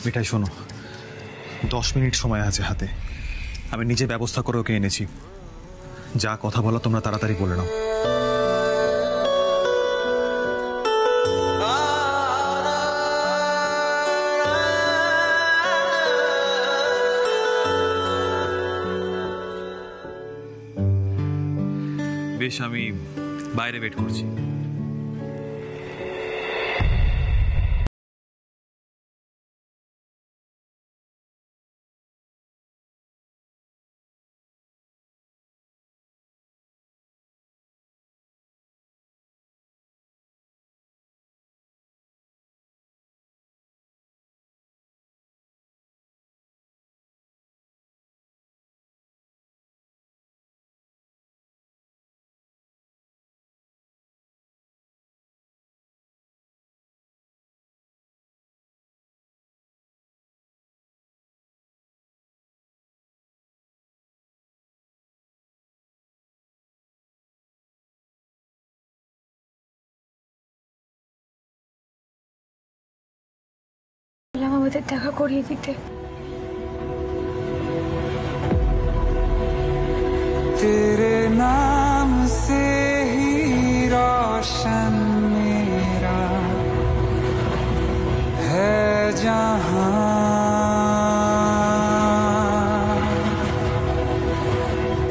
মিঠাই শোনো, 10 মিনিট সময় আছে হাতে। আমি নিজে ব্যবস্থা করে ওকে এনেছি। যা কথা বলো তোমরা তাড়াতাড়ি বলে নাও। বেশ, আমি বাইরে ওয়েট করছি। আমাদের দেখা করিয়ে দিতে। तेरे नाम से ही रोशन मेरा है जहां,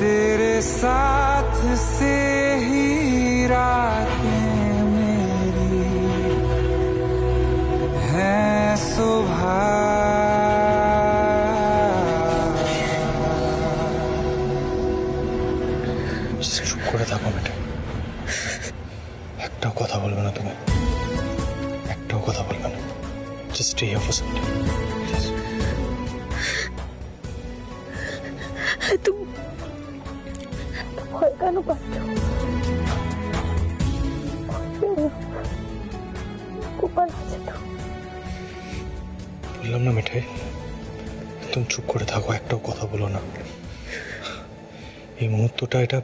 तेरे साथ से ही रातें मेरी है सुबह। চুপ করে থাকো মিঠাই, একটাও কথা বলবে না তুমি, একটাও কথা বলবে না। Just stay here for some time please. তুমি ভয় কেন পাচ্ছ? গোপাল আছে তো। বললাম না মিঠাই, তুমি চুপ করে থাকো, একটাও কথা বলো না। এই মুহূর্তটা এটা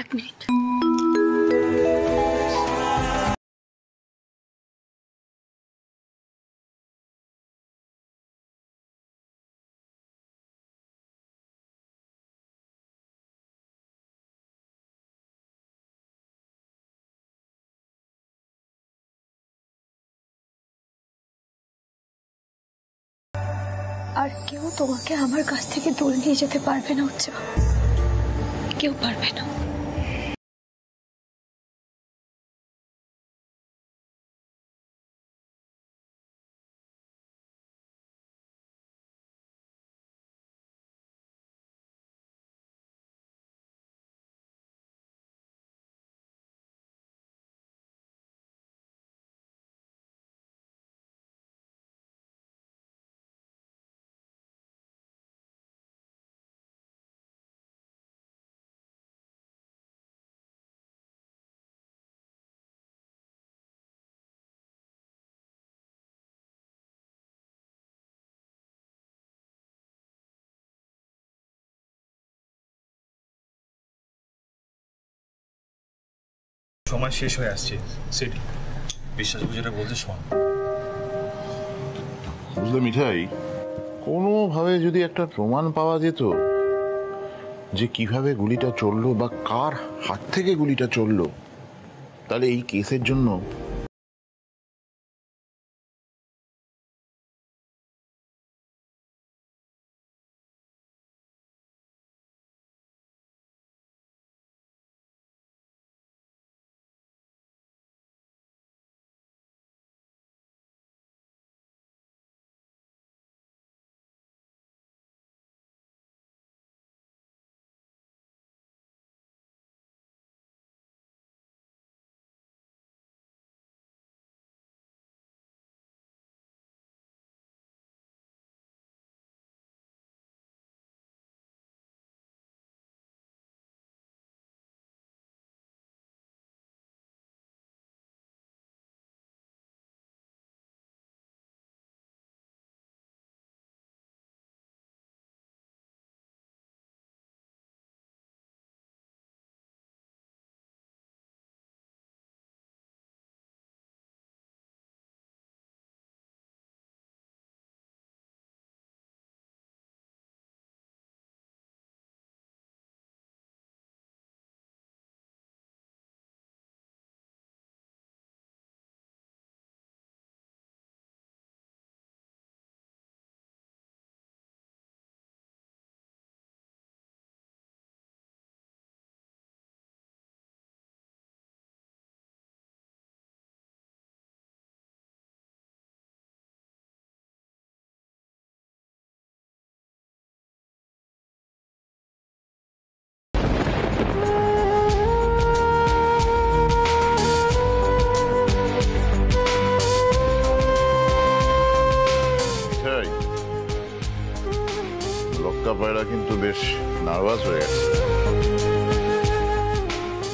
এক মিনিট। আর কেউ তোমাকে আমার কাছ থেকে দূরে নিয়ে যেতে পারবে না, উচ্চ কেউ পারবে না। সময় শেষ হয়ে আসছে। সেটি বিশ্বাস যেটা বলতে শোন। বুঝলে মিঠাই, কোনোভাবে যদি একটা প্রমাণ পাওয়া যেত যে কিভাবে গুলিটা চললো বা কার হাত থেকে গুলিটা চললো, তাহলে এই কেসের জন্য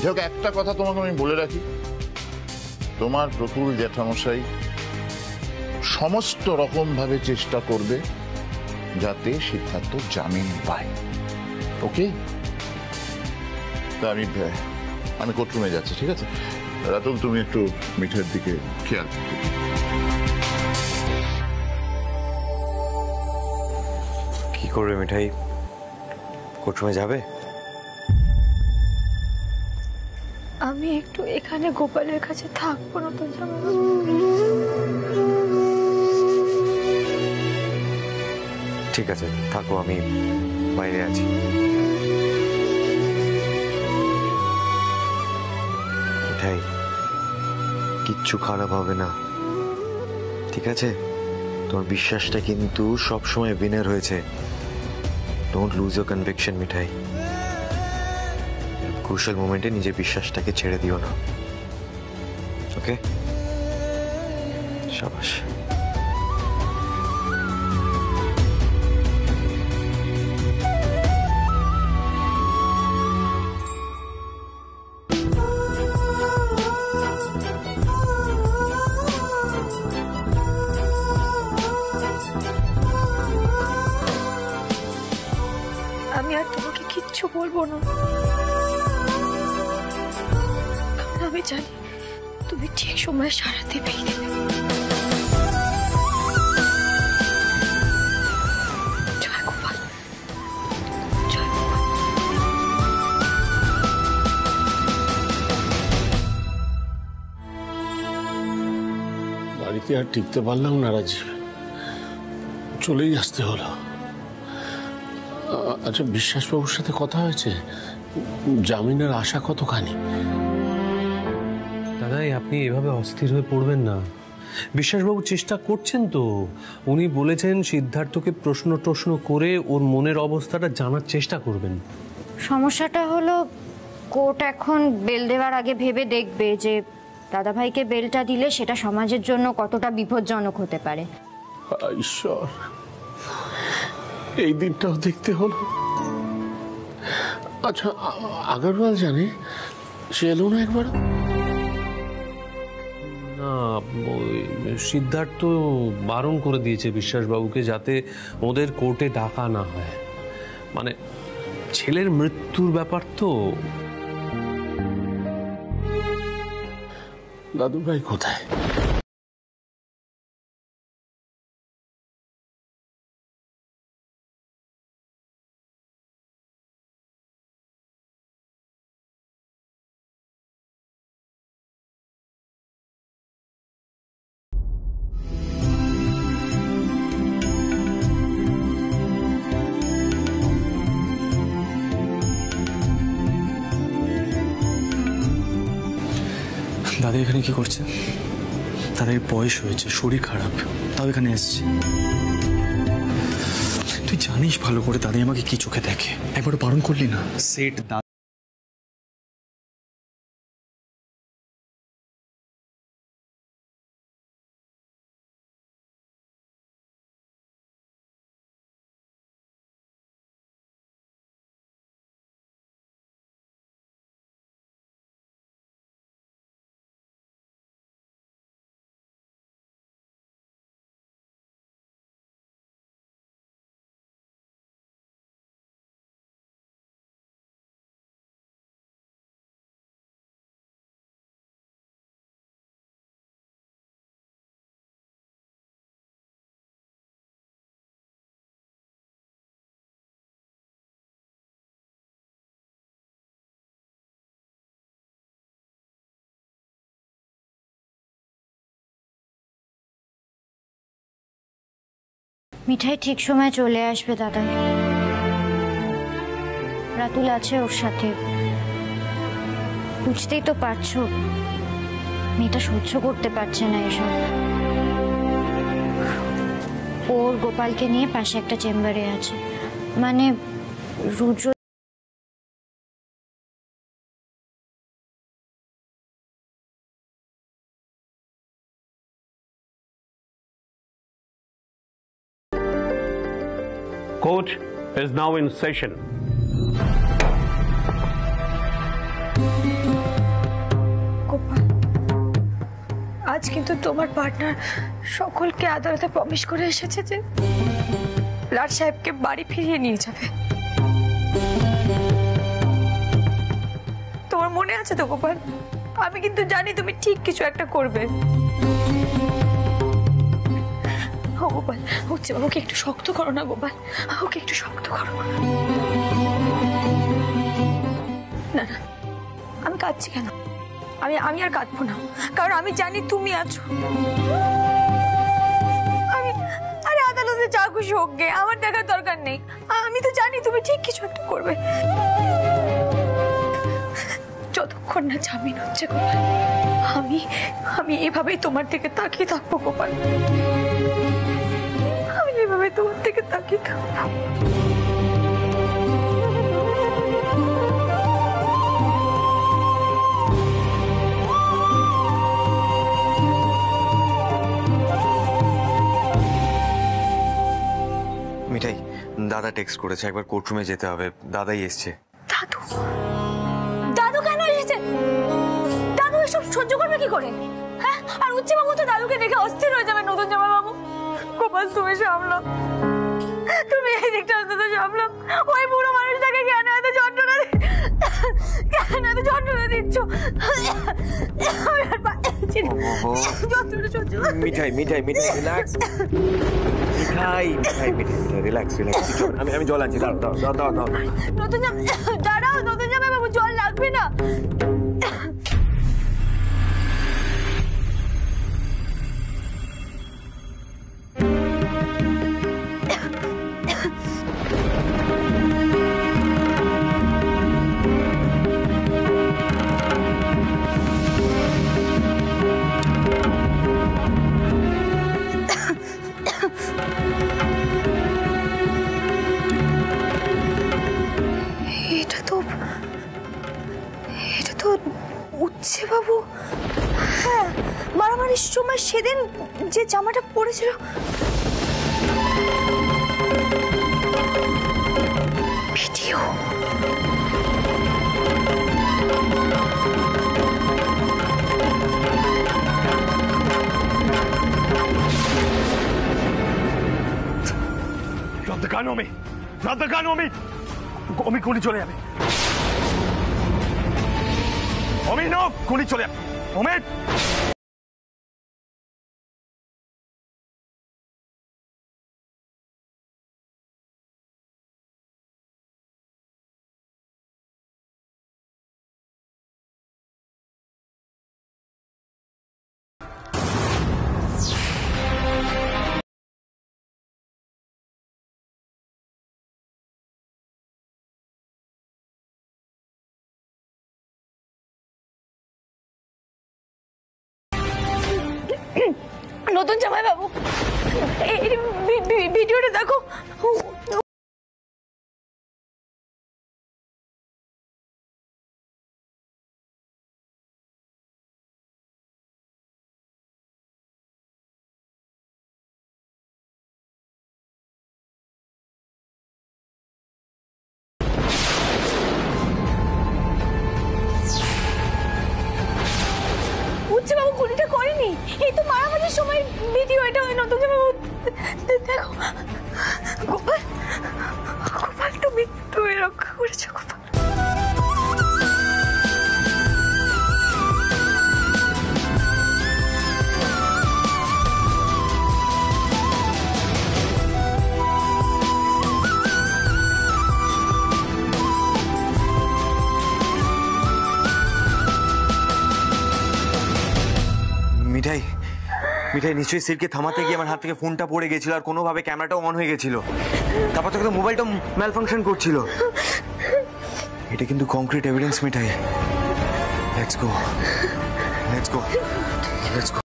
যাই হোক, একটা কথা তোমাকে আমি বলে রাখি, তোমার প্রতুল জ্যাঠামশাই সমস্ত রকম ভাবে চেষ্টা করবে যাতে সিদ্ধার্থ জামিন পায়। ওকে, তা আমি কোর্টরুমে যাচ্ছি, ঠিক আছে? রাতুল, তুমি একটু মিঠের দিকে খেয়াল করবে। কি করবে মিঠাই? কোর্টরুমে যাবে? আমি একটু এখানে গোপালের কাছে থাকবো না তো জামাইবাবু? ঠিক আছে, থাকো, আমি বাইরে আছি। মিঠাই, কিচ্ছু খারাপ হবে না, ঠিক আছে? তোমার বিশ্বাসটা কিন্তু সবসময় উইনার হয়েছে। Don't lose your conviction Mithai. Crucial মোমেন্টে নিজের বিশ্বাসটাকে ছেড়ে দিও না, ওকে? শাবাশ। আমি আর তোমাকে কিচ্ছু বলবো না, কারণ আমি জানি তুমি ঠিক সময়ে সাড়া দেবেই দেবে। জয় গোপাল, জয় গোপাল। বাড়িতে আর টিকতে পারলাম না রাজীব, চলেই আসতে হলো। আচ্ছা, বিশ্বাসবাবুর সাথে কথা হয়েছে? জামিনের আশা কতখানি? দাদাই, আপনি এভাবে অস্থির হয়ে পড়বেন না। বিশ্বাসবাবু চেষ্টা করছেন তো। উনি বলেছেন সিদ্ধার্থকে প্রশ্ন করে ওর মনের অবস্থাটা জানার চেষ্টা করবেন। সমস্যাটা হলো কোর্ট এখন বেল দেওয়ার আগে ভেবে দেখবে যে দাদাভাইকে বেলটা দিলে সেটা সমাজের জন্য কতটা বিপজ্জনক হতে পারে। ঈশ্বর, এই দিনটাও দেখতে হলো। আচ্ছা, আগরওয়াল জানে? সে এলো না একবার? না, সিদ্ধার্থ বারণ করে দিয়েছে বিশ্বাসবাবুকে যাতে ওদের কোর্টে ডাকা না হয়। মানে ছেলের মৃত্যুর ব্যাপার তো। দাদুভাই কোথায়? দাদা এখানে কি করছে? তাদের বয়স হয়েছে, শরীর খারাপ, তাও এখানে এসছে। তুই জানিস ভালো করে দাদি আমাকে কি চোখে দেখে, একবার বারণ করলি না? সেট মিঠাই ঠিক সময় চলে আসবে দাদাই। রাতুল আছে ওর সাথে, বুঝতেই তো পারছো মেয়েটা সহ্য করতে পারছে না এসব। ওর গোপালকে নিয়ে পাশে একটা চেম্বারে আছে, মানে রুদ্র। Court is now in session. আজ কিন্তু তোমার পার্টনার সকলকে আদালতে প্রমিস করে এসেছে যে লাট সাহেবকে বাড়ি ফিরিয়ে নিয়ে যাবে। তোমার মনে আছে তো গোপাল? আমি কিন্তু জানি তুমি ঠিক কিছু একটা করবে। ও গোপাল, হচ্ছে ওকে একটু শক্ত করো না গোপাল, ওকে একটু শক্ত করো। না না, আমি কাঁদছি কেন? আমি আর কাঁদবো না, কারণ আমি জানি তুমি আছো। আরে আদালতে যা খুশি হোক গে, আমার দেখার দরকার নেই। আমি তো জানি তুমি ঠিক কিছু একটা করবে। যতক্ষণ না জামিন হচ্ছে গোপাল, আমি এভাবেই তোমার থেকে তাকিয়ে থাকবো গোপাল, আমি এভাবে তোমার থেকে তাকিয়ে থাকবো। মিঠাই, দাদা টেক্সট করেছে, একবার কোর্টরুমে যেতে হবে, দাদাই এসছে। দাদু? দাদু কেন এসেছে? দাদু এসব সহ্য করবে কি করে? হ্যাঁ, আর উচ্চে বাবু তো দাদুকে দেখে অস্থির হয়ে যাবে। নতুন জামাই বাবু, গোপাল তুমি সামলাও, তুমি এই দিকটা অন্তত সামলাও। ওই বুড়ো মানুষটাকে কেন এত যন্ত্রণা দিচ্ছ? মিঠাই মিঠাই মিঠাই রিল্যাক্স, মিঠাই মিঠাই মিঠাই রিল্যাক্স রিল্যাক্স। আমি জল আনছি, দাও দাও দাও দাও দাও। নতুন দাঁড়াও, নতুন জামাই বাবু, জল লাগবে না। এটা তো উচ্ছে বাবু। হ্যাঁ, মারামারির সময় সেদিন যে জামাটা পরেছিল। Video. Drop the gun on me! Drop the gun on me! Amit গুলি চলে যাবে। অমিত নো, গুলি চলে যাবে। অমিত! নতুন জামাই বাবু, এই ভিডিওটা দেখো। উচ্চ বাবু গুলিটা করেনি, এই তো মারামারির সময় ভিডিও। এটা ওই নতুন জামাই বাবু, দেখো। গোপাল, গোপাল তুমি রক্ষা করেছো গোপাল। মিঠাই মিঠাই নিশ্চয়ই সিরকে থামাতে গিয়ে আমার হাত থেকে ফোনটা পড়ে গেছিল, আর কোনোভাবে ক্যামেরাটাও অন হয়ে গেছিল। তারপর থেকে মোবাইলটা ম্যাল ফাংশন করছিল। এটা কিন্তু concrete evidence Mithai. Let's go, let's go, let's go.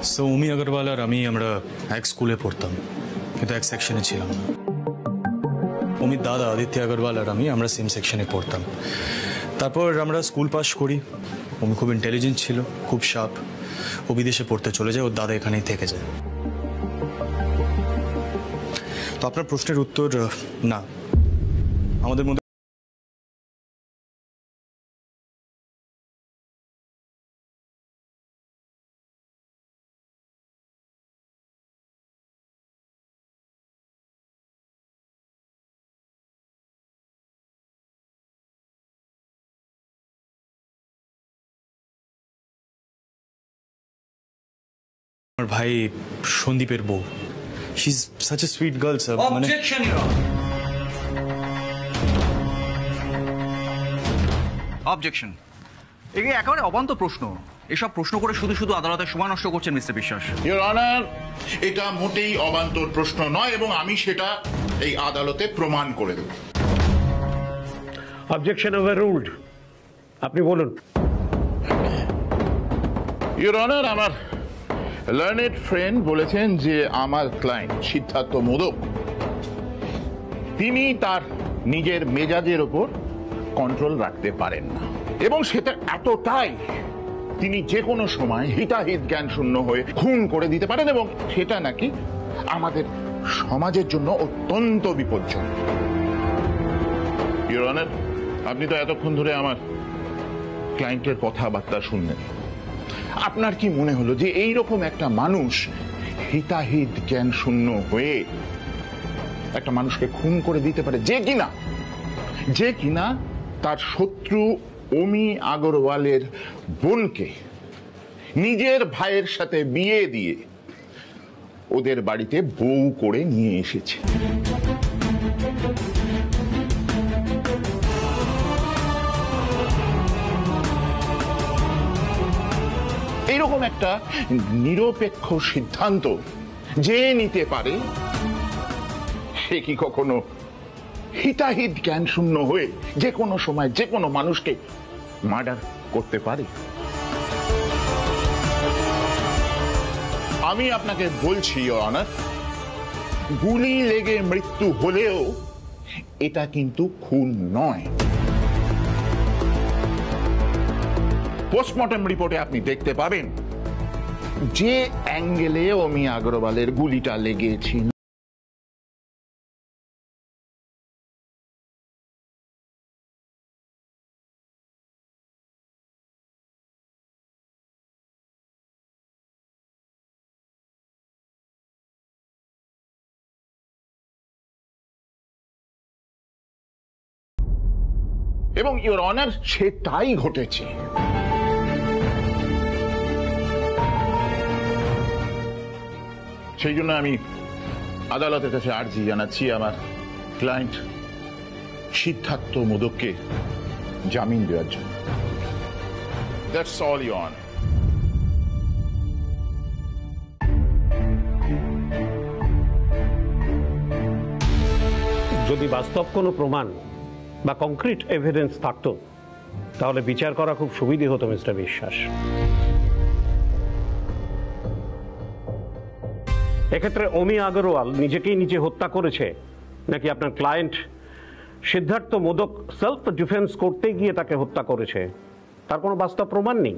So উমি আগরওয়াল আর আমি আমরা এক স্কুলে পড়তাম, কিন্তু এক সেকশনে ছিলাম না। উমির দাদা আদিত্য আগরওয়াল আর আমরা সেম সেকশনে পড়তাম। তারপর আমরা স্কুল পাস করি। উমি খুব ইন্টেলিজেন্ট ছিল, খুব শার্প। ও বিদেশে পড়তে চলে যায়, ওর দাদা এখানেই থেকে যায়। তো আপনার প্রশ্নের উত্তর না, আমাদের মধ্যে আমার ভাই সন্দীপের বউ, she is such a sweet girl sir. মানে অবজেকশন। এগুলো একেবারে অবান্ত প্রশ্ন। এসব প্রশ্ন করে শুধু শুধু আদালতের সময় নষ্ট করছেন মিস্টার বিশ্বাস। ইওর অনার, এটা মোটেই অবান্তর প্রশ্ন নয় এবং আমি সেটা এই আদালতে প্রমাণ করে দেব। Objection overruled. আপনি বলুন। ইওর অনার, আমার লার্নেড ফ্রেন্ড বলেছেন যে আমার ক্লায়েন্ট সিদ্ধার্থ মোদক তিনি তার নিজের মেজাজের ওপর কন্ট্রোল রাখতে পারেন না, এবং সেটা এতটাই তিনি যে কোনো সময় হিতাহিত জ্ঞান শূন্য হয়ে খুন করে দিতে পারেন, এবং সেটা নাকি আমাদের সমাজের জন্য অত্যন্ত বিপজ্জনক। ইওর অনার, আপনি তো এতক্ষণ ধরে আমার ক্লায়েন্টের কথাবার্তা শুনলেন। আপনার কি মনে হলো যে এইরকম একটা মানুষ হিতাহিত জ্ঞান শূন্য হয়ে একটা মানুষকে খুন করে দিতে পারে, যে কিনা তার শত্রু অমি আগরওয়ালের বোনকে নিজের ভাইয়ের সাথে বিয়ে দিয়ে ওদের বাড়িতে বউ করে নিয়ে এসেছে? এইরকম একটা নিরপেক্ষ সিদ্ধান্ত যে নিতে পারে, সে কি কখনো হিতাহিত জ্ঞান শূন্য হয়ে যে কোনো সময় যে কোনো মানুষকে মার্ডার করতে পারে? আমি আপনাকে বলছি ইওর অনার, গুলি লেগে মৃত্যু হলেও এটা কিন্তু খুন নয়। পোস্টমর্টম রিপোর্টে আপনি দেখতে পাবেন যে অ্যাঙ্গেলে অমি আগরওয়ালের গুলিটা লেগেছিল এবং ইওর অনার সেটাই ঘটেছে। সেই জন্য আমি আদালতের কাছে আর্জি জানাচ্ছি আমার ক্লায়েন্ট সিদ্ধার্থ মোদককে জামিন দেওয়ার জন্য। That's all your honour. যদি বাস্তব কোনো প্রমাণ বা কংক্রিট এভিডেন্স থাকতো তাহলে বিচার করা খুব সুবিধা হতো মিস্টার বিশ্বাস। এক্ষেত্রে অমি আগরওয়াল নিজেকেই নিজে হত্যা করেছে নাকি আপনার client Siddharth Modak self defence করতে গিয়ে তাকে হত্যা করেছে, তার কোনো বাস্তব প্রমাণ নেই।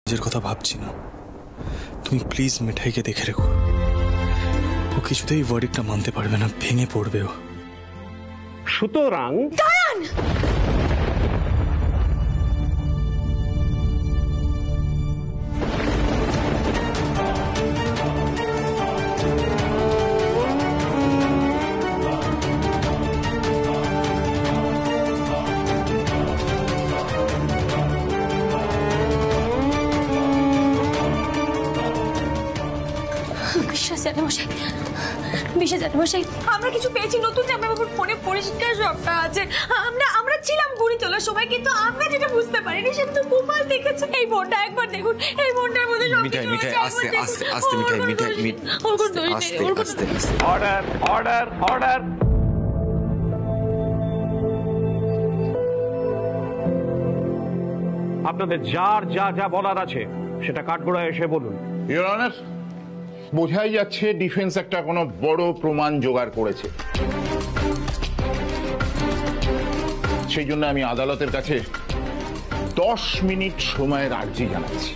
নিজের কথা ভাবছি না, তুমি প্লিজ মিঠাইকে দেখে রেখো। ও কিছুতেই ভার্ডিক্টটা মানতে পারবে না, ভেঙে পড়বে ও। সুতরাং জানামশাই, আমরা কিছু পেয়েছি। নতুন জামাইবাবুর ফোনে পরিষ্কার সবটা আছে। আমরা ছিলাম গুড়ি তোলার সময়, কিন্তু আমরা যেটা বুঝতে পারিনি সেটা তো গোপাল দেখেছে। এই বোনটা একবার দেখুন, এই বোনটার মধ্যে সব মিঠাই কিছু মিঠাই আছে, আস্তে একবার আস্তে দেখুন। আস্তে মিঠাই মিঠাই ওর কোনো দোষ নেই, আস্তে ওর কোনো আস্তে আস্তে অর্ডার অর্ডার অর্ডার। আপনাদের যার যা যা বলার আছে সেটা কাঠগোড়ায় এসে বলুন। ইওর অনার, বোঝাই যাচ্ছে ডিফেন্স একটা কোনো বড় প্রমাণ জোগাড় করেছে। সেই জন্য আমি আদালতের কাছে 10 মিনিট সময়ের আর্জি জানাচ্ছি।